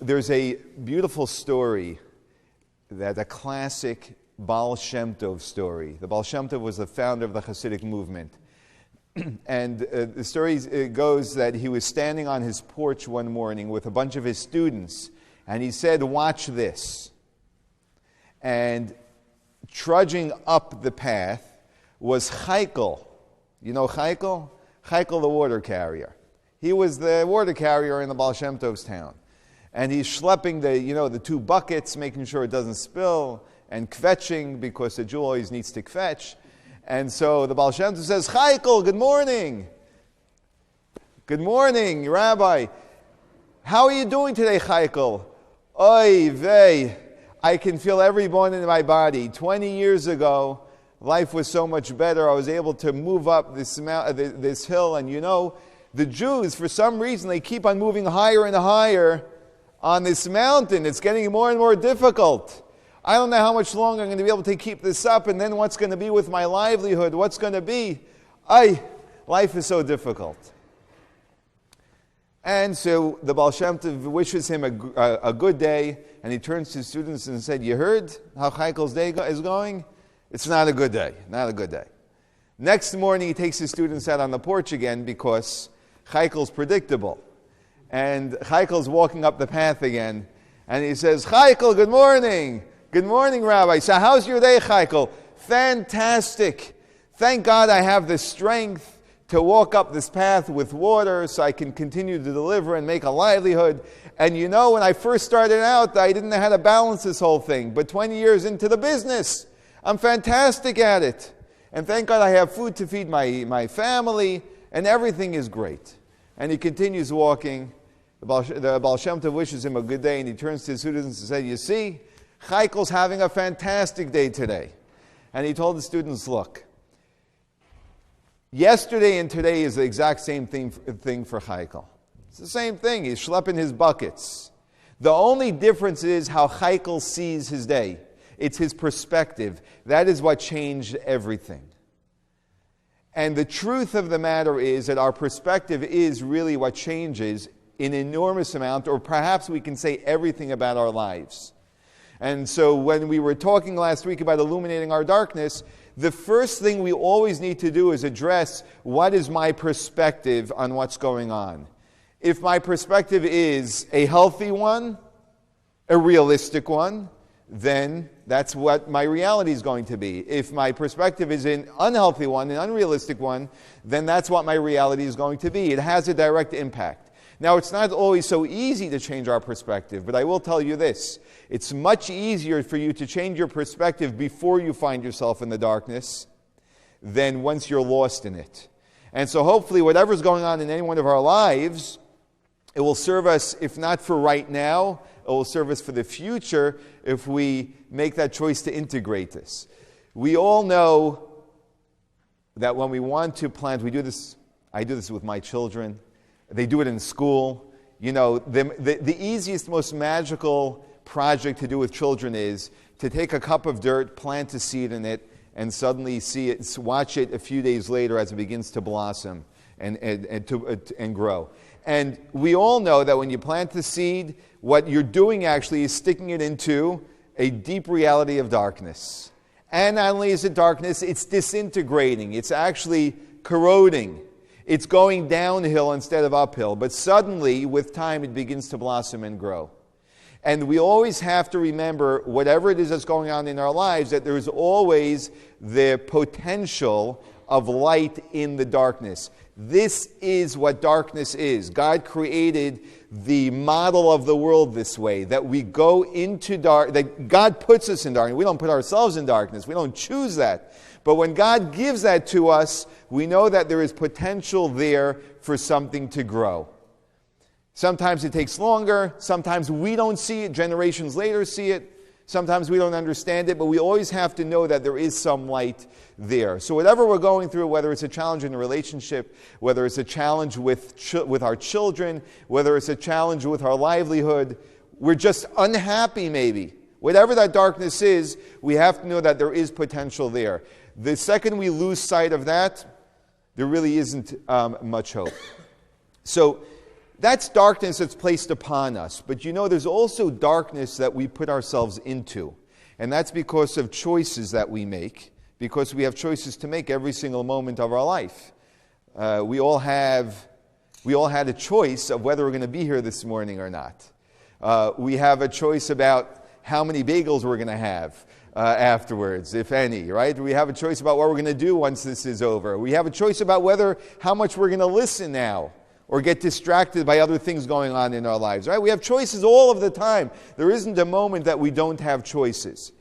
There's a beautiful story, that a classic Baal Shem Tov story. The Baal Shem Tov was the founder of the Hasidic movement. And the story goes that he was standing on his porch one morning with a bunch of his students, and he said, "Watch this." And trudging up the path was Chaikel. You know Chaikel? Chaikel the water carrier. He was the water carrier in the Baal Shem Tov's town. And he's schlepping the two buckets, making sure it doesn't spill, and kvetching, because the Jew always needs to kvetch. And so the Baal Shem Tov says, "Chaikel, good morning." "Good morning, Rabbi. How are you doing today, Chaikel?" "Oy vey, I can feel every bone in my body. 20 years ago, life was so much better. I was able to move up this hill, and the Jews, for some reason, they keep on moving higher and higher on this mountain. It's getting more and more difficult. I don't know how much longer I'm going to be able to keep this up, and then what's going to be with my livelihood? What's going to be? Life is so difficult." And so the Baal Shem Tov wishes him a good day, and he turns to his students and said, "You heard how Chaikel's day is going? It's not a good day, not a good day." Next morning, he takes his students out on the porch again, because Chaikel's predictable. And Chaikel's walking up the path again, and he says, "Chaikel, good morning. Good morning, Rabbi. So how's your day, Chaikel?" "Fantastic. Thank God I have the strength to walk up this path with water so I can continue to deliver and make a livelihood. And when I first started out, I didn't know how to balance this whole thing. But 20 years into the business, I'm fantastic at it. And thank God I have food to feed my family, and everything is great." And he continues walking. The Baal Shem Tov wishes him a good day, and he turns to his students and says, "You see, Chaikel's having a fantastic day today." And he told the students, "Look, yesterday and today is the exact same thing for Chaikel. It's the same thing. He's schlepping his buckets. The only difference is how Chaikel sees his day. It's his perspective. That is what changed everything." And the truth of the matter is that our perspective is really what changes an enormous amount, or perhaps we can say everything about our lives. And so when we were talking last week about illuminating our darkness, the first thing we always need to do is address, what is my perspective on what's going on? If my perspective is a healthy one, a realistic one, then that's what my reality is going to be. If my perspective is an unhealthy one, an unrealistic one, then that's what my reality is going to be. It has a direct impact. Now, it's not always so easy to change our perspective, but I will tell you this. It's much easier for you to change your perspective before you find yourself in the darkness than once you're lost in it. And so hopefully whatever's going on in any one of our lives, it will serve us, if not for right now, it will serve us for the future if we make that choice to integrate this. We all know that when we want to plant, we do this, I do this with my children. They do it in school. The easiest, most magical project to do with children is to take a cup of dirt, plant a seed in it, and suddenly watch it a few days later as it begins to blossom and grow. And we all know that when you plant the seed, what you're doing actually is sticking it into a deep reality of darkness. And not only is it darkness, it's disintegrating. It's actually corroding. It's going downhill instead of uphill. But suddenly, with time, it begins to blossom and grow. And we always have to remember, whatever it is that's going on in our lives, that there is always the potential of light in the darkness. This is what darkness is. God created the model of the world this way, that we go into dark, that God puts us in darkness. We don't put ourselves in darkness. We don't choose that. But when God gives that to us, we know that there is potential there for something to grow. Sometimes it takes longer. Sometimes we don't see it. Generations later see it. Sometimes we don't understand it, but we always have to know that there is some light there. So whatever we're going through, whether it's a challenge in a relationship, whether it's a challenge with our children, whether it's a challenge with our livelihood, we're just unhappy maybe. Whatever that darkness is, we have to know that there is potential there. The second we lose sight of that, there really isn't much hope. So That's darkness that's placed upon us. But you know, there's also darkness that we put ourselves into. And that's because of choices that we make, because we have choices to make every single moment of our life. We all had a choice of whether we're going to be here this morning or not. We have a choice about how many bagels we're going to have afterwards, if any, right? We have a choice about what we're going to do once this is over. We have a choice about how much we're going to listen now or get distracted by other things going on in our lives, right? We have choices all of the time. There isn't a moment that we don't have choices.